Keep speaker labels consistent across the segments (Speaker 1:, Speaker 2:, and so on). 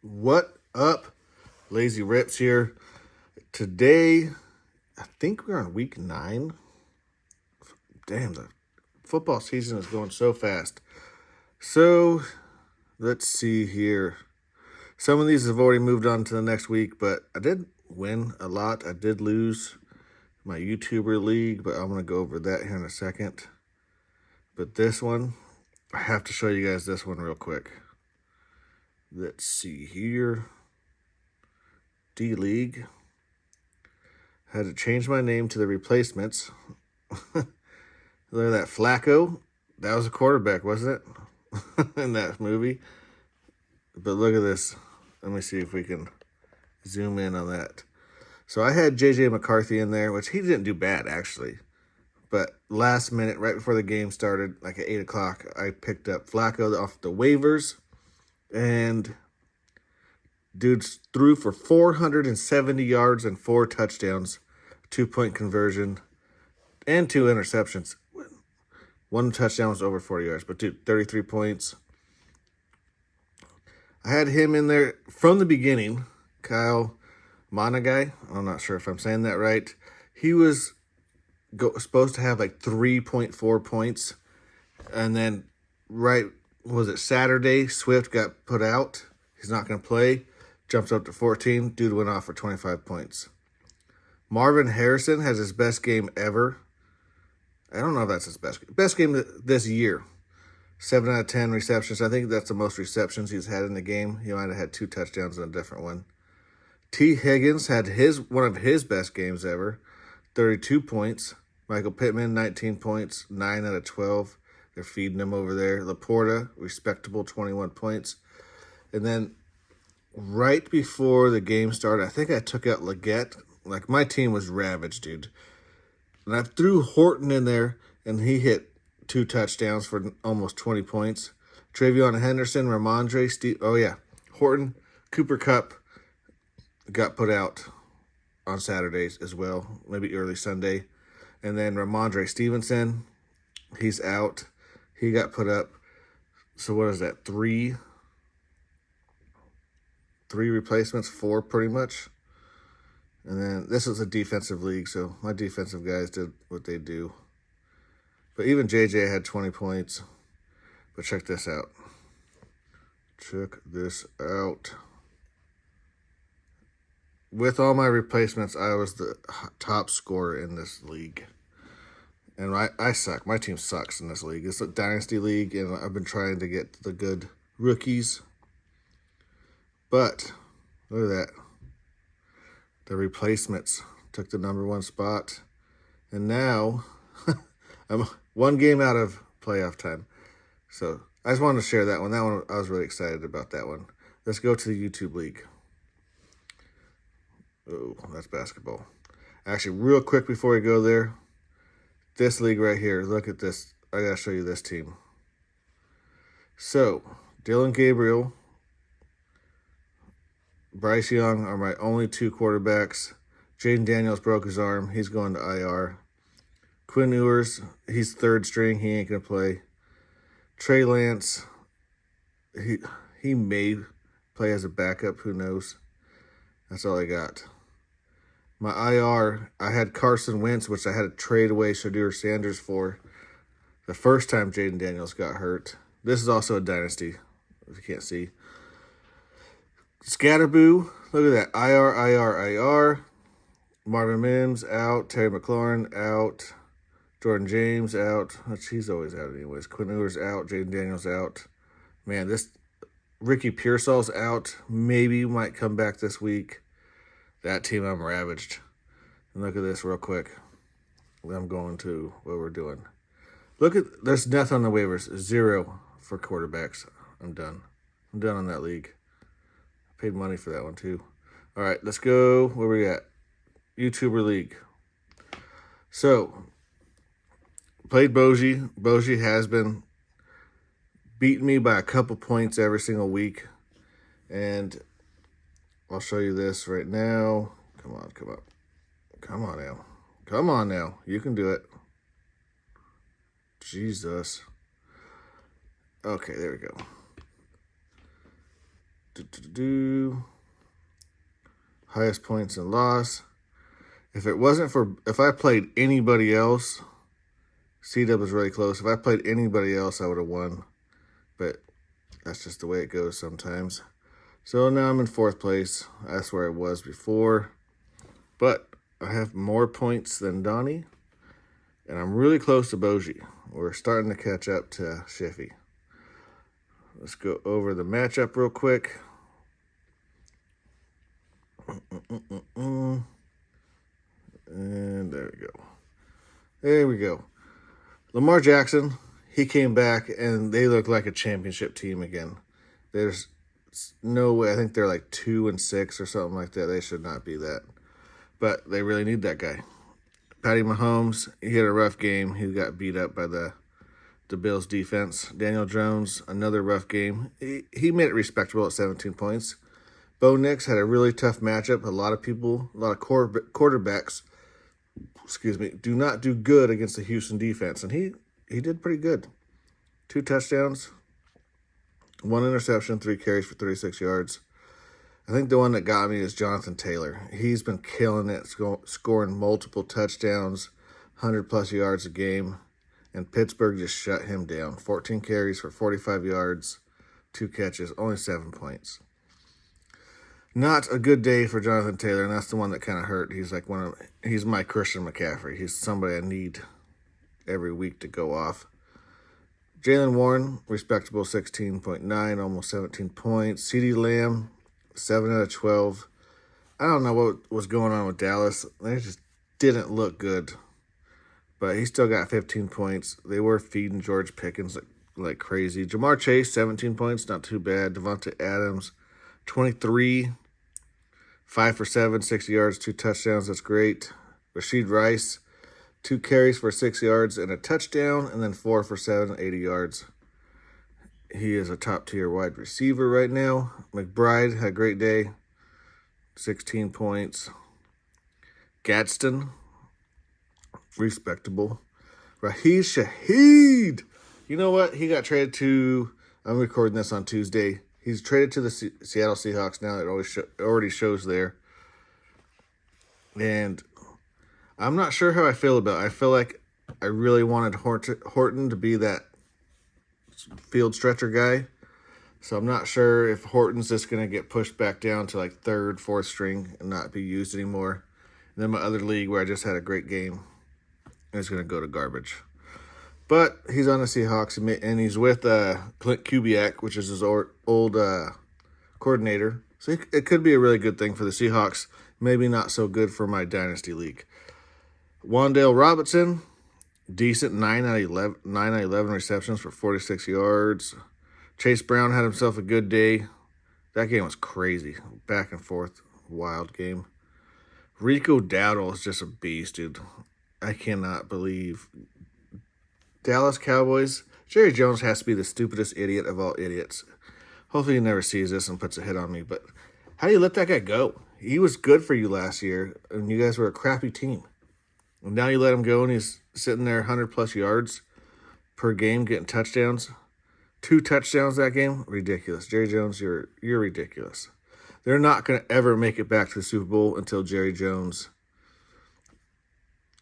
Speaker 1: What up? Lazy Rips here. Today, I think we're on week 9. Damn, the football season is going so fast. So, let's see here. Some of these have already moved on to the next week, but I did win a lot. I did lose my YouTuber league, but I'm going to go over that here in a second. But this one, I have to show you guys this one real quick. Let's see here. D-League. Had to change my name to the replacements. Look at that. Flacco. That was a quarterback, wasn't it? In that movie. But look at this. Let me see if we can zoom in on that. So I had J.J. McCarthy in there, which he didn't do bad, actually. But last minute, right before the game started, like at 8 o'clock, I picked up Flacco off the waivers. And dude threw for 470 yards and 4 touchdowns, 2-point conversion, and 2 interceptions. One touchdown was over 40 yards, but dude, 33 points. I had him in there from the beginning, Kyle Monagai. I'm not sure if I'm saying that right. He was supposed to have like 3.4 points. And then Saturday, Swift got put out. He's not going to play. Jumps up to 14. Dude went off for 25 points. Marvin Harrison has his best game ever. I don't know if that's his best game this year. 7 out of 10 receptions. I think that's the most receptions he's had in the game. He might have had 2 touchdowns in a different one. T. Higgins had one of his best games ever. 32 points. Michael Pittman, 19 points. 9 out of 12. They're feeding him over there. Laporta, respectable, 21 points. And then right before the game started, I think I took out Leggett. Like, my team was ravaged, dude. And I threw Horton in there, and he hit 2 touchdowns for almost 20 points. Travion Henderson, Ramondre, Horton, Cooper Kupp got put out on Saturdays as well, maybe early Sunday. And then Ramondre Stevenson, he's out. He got put up. So what is that, 3 replacements, 4 pretty much. And then this is a defensive league, so my defensive guys did what they do. But even JJ had 20 points. But check this out. With all my replacements, I was the top scorer in this league. And I suck. My team sucks in this league. It's a dynasty league, and I've been trying to get the good rookies. But look at that. The replacements took the number 1 spot. And now I'm 1 game out of playoff time. So I just wanted to share that one. That one, I was really excited about that one. Let's go to the YouTube League. Oh, that's basketball. Actually, real quick before we go there, this league right here, look at this. I got to show you this team. So, Dylan Gabriel, Bryce Young are my only 2 quarterbacks. Jaden Daniels broke his arm. He's going to IR. Quinn Ewers, he's 3rd string. He ain't going to play. Trey Lance, he may play as a backup. Who knows? That's all I got. My IR, I had Carson Wentz, which I had to trade away Shadur Sanders for the first time Jaden Daniels got hurt. This is also a dynasty, if you can't see. Scatterboo, look at that. IR. Marvin Mims out. Terry McLaurin out. Jordan James out. He's always out anyways. Quinn Ewers out. Jaden Daniels out. Man, this Ricky Pearsall's out. Maybe might come back this week. That team, I'm ravaged. And look at this real quick. I'm going to what we're doing. There's nothing on the waivers. 0 for quarterbacks. I'm done. I'm done on that league. Paid money for that one too. All right, let's go. Where we at? YouTuber League. So, played Boji. Boji has been beating me by a couple points every single week. And I'll show you this right now. Come on now. You can do it. Jesus. Okay, there we go. Highest points and loss. If I played anybody else, C-Dub was really close. If I played anybody else, I would have won. But that's just the way it goes sometimes. So now I'm in 4th place. That's where I was before. But I have more points than Donnie. And I'm really close to Boji. We're starting to catch up to Shiffy. Let's go over the matchup real quick. And there we go. There we go. Lamar Jackson, he came back, and they look like a championship team again. There's no way. I think they're like 2-6 or something like that. They should not be that. But they really need that guy. Patty Mahomes, he had a rough game. He got beat up by the Bills defense. Daniel Jones, another rough game. He made it respectable at 17 points. Bo Nix had a really tough matchup. A lot of quarterbacks, do not do good against the Houston defense. And he did pretty good. 2 touchdowns, 1 interception, 3 carries for 36 yards. I think the one that got me is Jonathan Taylor. He's been killing it, scoring multiple touchdowns, 100-plus yards a game. And Pittsburgh just shut him down. 14 carries for 45 yards, 2 catches, only 7 points. Not a good day for Jonathan Taylor, and that's the one that kind of hurt. He's my Christian McCaffrey. He's somebody I need every week to go off. Jaylen Warren, respectable 16.9, almost 17 points. CeeDee Lamb, 7 out of 12. I don't know what was going on with Dallas. They just didn't look good. But he still got 15 points. They were feeding George Pickens like crazy. Jamar Chase, 17 points, not too bad. Devontae Adams, 23, 5 for 7, 60 yards, 2 touchdowns. That's great. Rashid Rice, 2 carries for 6 yards and a touchdown, and then 4 for 7, 80 yards. He is a top-tier wide receiver right now. McBride had a great day, 16 points. Gadsden, respectable. Raheem Shaheed. You know what? He got traded to, I'm recording this on Tuesday. He's traded to the Seattle Seahawks now. It already shows there. And I'm not sure how I feel about it. I feel like I really wanted Horton to be that field stretcher guy. So I'm not sure if Horton's just going to get pushed back down to like 3rd, 4th string and not be used anymore. And then my other league where I just had a great game is going to go to garbage. But he's on the Seahawks, and he's with Clint Kubiak, which is his old coordinator. So it could be a really good thing for the Seahawks. Maybe not so good for my Dynasty League. Wan'Dale Robinson, decent, 9 out of 11 receptions for 46 yards. Chase Brown had himself a good day. That game was crazy. Back and forth, wild game. Rico Dowdle is just a beast, dude. I cannot believe Dallas Cowboys. Jerry Jones has to be the stupidest idiot of all idiots. Hopefully he never sees this and puts a hit on me. But how do you let that guy go? He was good for you last year, and you guys were a crappy team. And now you let him go, and he's sitting there 100-plus yards per game, getting touchdowns. 2 touchdowns that game? Ridiculous. Jerry Jones, you're ridiculous. They're not going to ever make it back to the Super Bowl until Jerry Jones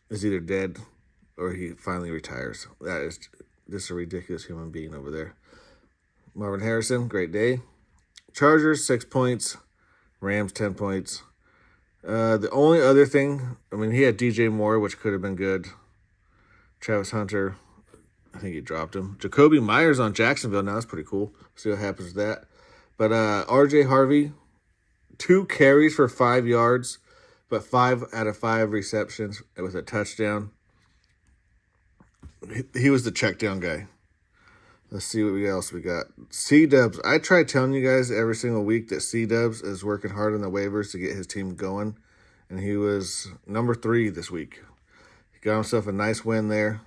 Speaker 1: is either dead or he finally retires. That is just a ridiculous human being over there. Marvin Harrison, great day. Chargers, 6 points. Rams, 10 points. The only other thing, he had DJ Moore, which could have been good. Travis Hunter, I think he dropped him. Jacoby Myers on Jacksonville, now that's pretty cool. See what happens with that. But RJ Harvey, 2 carries for 5 yards, but 5 out of 5 receptions with a touchdown. He was the check down guy. Let's see what else we got. C-Dubs. I try telling you guys every single week that C-Dubs is working hard on the waivers to get his team going. And he was number 3 this week. He got himself a nice win there.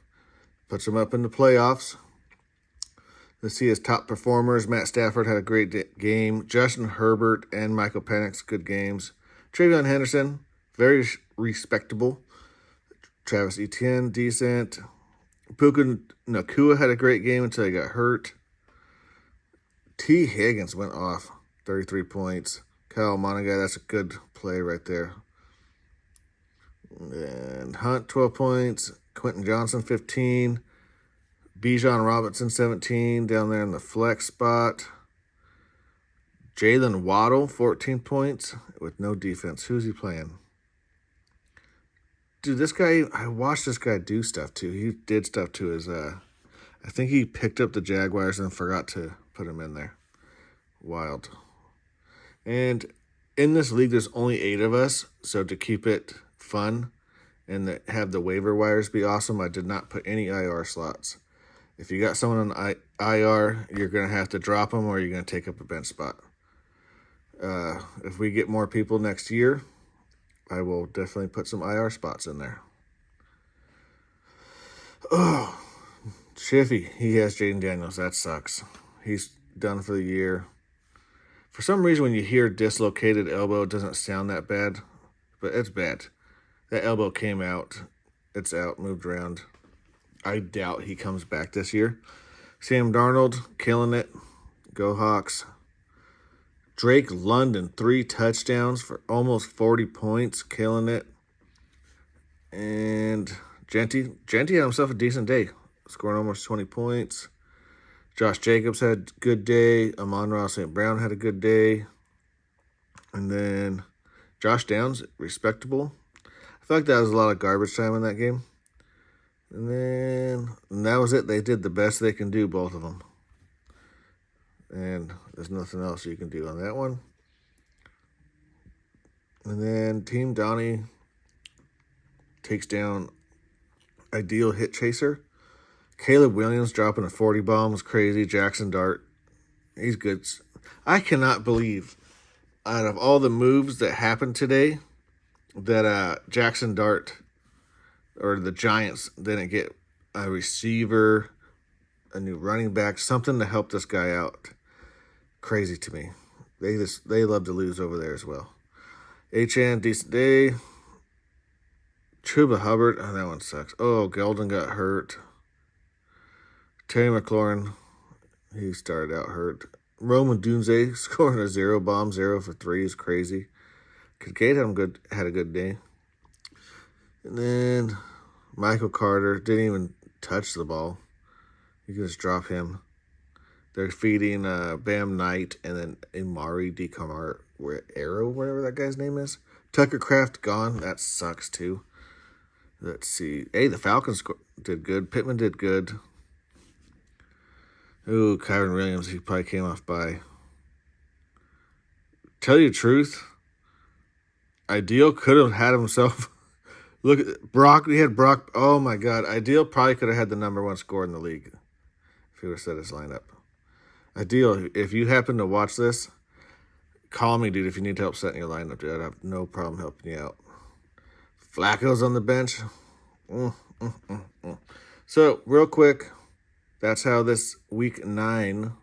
Speaker 1: Puts him up in the playoffs. Let's see his top performers. Matt Stafford had a great game. Justin Herbert and Michael Penix, good games. Travion Henderson, very respectable. Travis Etienne, decent. Puka Nacua had a great game until he got hurt. T. Higgins went off. 33 points. Kyle Monaghan, that's a good play right there. And Hunt, 12 points. Quentin Johnson, 15. Bijan Robinson, 17, down there in the flex spot. Jalen Waddle, 14 points with no defense. Who's he playing? Dude, this guy, I watched this guy do stuff too. He did stuff to his, I think he picked up the Jaguars and forgot to put him in there. Wild. And in this league, there's only 8 of us, so to keep it fun and have the waiver wires be awesome, I did not put any IR slots. If you got someone on IR, you're going to have to drop them or you're going to take up a bench spot. If we get more people next year, I will definitely put some IR spots in there. Oh, Shiffy, he has Jaden Daniels. That sucks. He's done for the year. For some reason, when you hear dislocated elbow, it doesn't sound that bad, but it's bad. That elbow came out. It's out, moved around. I doubt he comes back this year. Sam Darnold, killing it. Go Hawks. Drake London, 3 touchdowns for almost 40 points, killing it. And Genty had himself a decent day, scoring almost 20 points. Josh Jacobs had a good day. Amon-Ra St. Brown had a good day. And then Josh Downs, respectable. I feel like that was a lot of garbage time in that game. And that was it. They did the best they can do, both of them. And there's nothing else you can do on that one. And then Team Donnie takes down Ideal Hit Chaser. Caleb Williams dropping a 40 bomb was crazy. Jackson Dart, he's good. I cannot believe, out of all the moves that happened today, that Jackson Dart or the Giants didn't get a receiver, a new running back, something to help this guy out. Crazy to me. They love to lose over there as well. HN, decent day. Chuba Hubbard, oh, that one sucks. Oh, Geldon got hurt. Terry McLaurin, he started out hurt. Roman Dunze scoring a 0 bomb, 0 for 3 is crazy. Kincaid had a good day. And then Michael Carter didn't even touch the ball. You can just drop him. They're feeding Bam Knight and then Imari DeCamar Arrow, whatever that guy's name is. Tucker Kraft gone. That sucks too. Let's see. Hey, the Falcons did good. Pittman did good. Ooh, Kyron Williams, he probably came off by. Tell you the truth, Ideal could have had himself. Look at Brock. We had Brock. Oh my God. Ideal probably could have had the #1 score in the league if he would have set his lineup. Ideal, if you happen to watch this, call me, dude, if you need help setting your lineup, dude. I have no problem helping you out. Flacco's on the bench. So, real quick, that's how this week 9.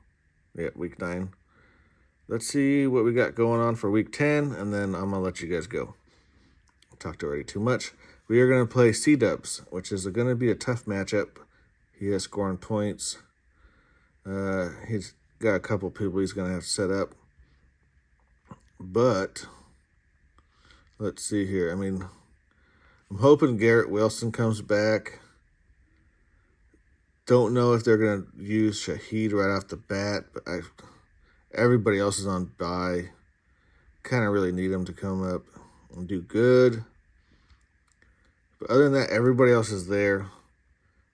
Speaker 1: Yeah, week 9. Let's see what we got going on for week 10, and then I'm going to let you guys go. I talked already too much. We are going to play C-Dubs, which is going to be a tough matchup. He is scoring points. He's got a couple people he's going to have to set up. But, let's see here. I mean, I'm hoping Garrett Wilson comes back. Don't know if they're going to use Shaheed right off the bat, but everybody else is on bye. Kind of really need him to come up and do good. But other than that, everybody else is there.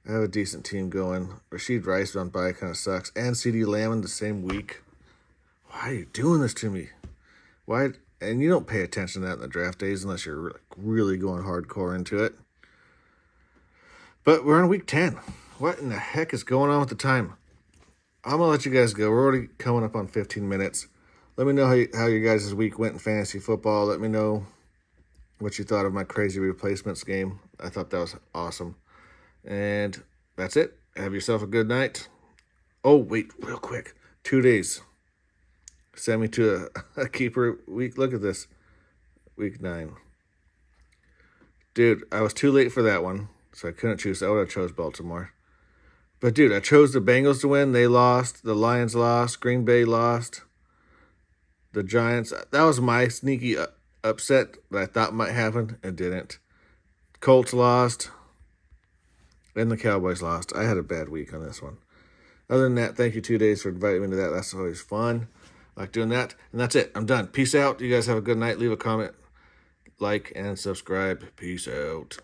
Speaker 1: I have a decent team going. Rashid Rice on bye kind of sucks. And CeeDee Lamb in the same week. Why are you doing this to me? Why? And you don't pay attention to that in the draft days unless you're really going hardcore into it. But we're on week 10. What in the heck is going on with the time? I'm going to let you guys go. We're already coming up on 15 minutes. Let me know how your guys' week went in fantasy football. Let me know what you thought of my crazy replacements game. I thought that was awesome. And that's it. Have yourself a good night. Oh, wait, real quick. 2 days. Send me to a keeper week. Look at this. Week 9. Dude, I was too late for that one, so I couldn't choose. I would have chose Baltimore. But, dude, I chose the Bengals to win. They lost. The Lions lost. Green Bay lost. The Giants, that was my sneaky upset that I thought might happen and didn't. Colts lost. And the Cowboys lost. I had a bad week on this one. Other than that, thank you 2 days for inviting me to that. That's always fun. I like doing that. And that's it. I'm done. Peace out. You guys have a good night. Leave a comment, like, and subscribe. Peace out.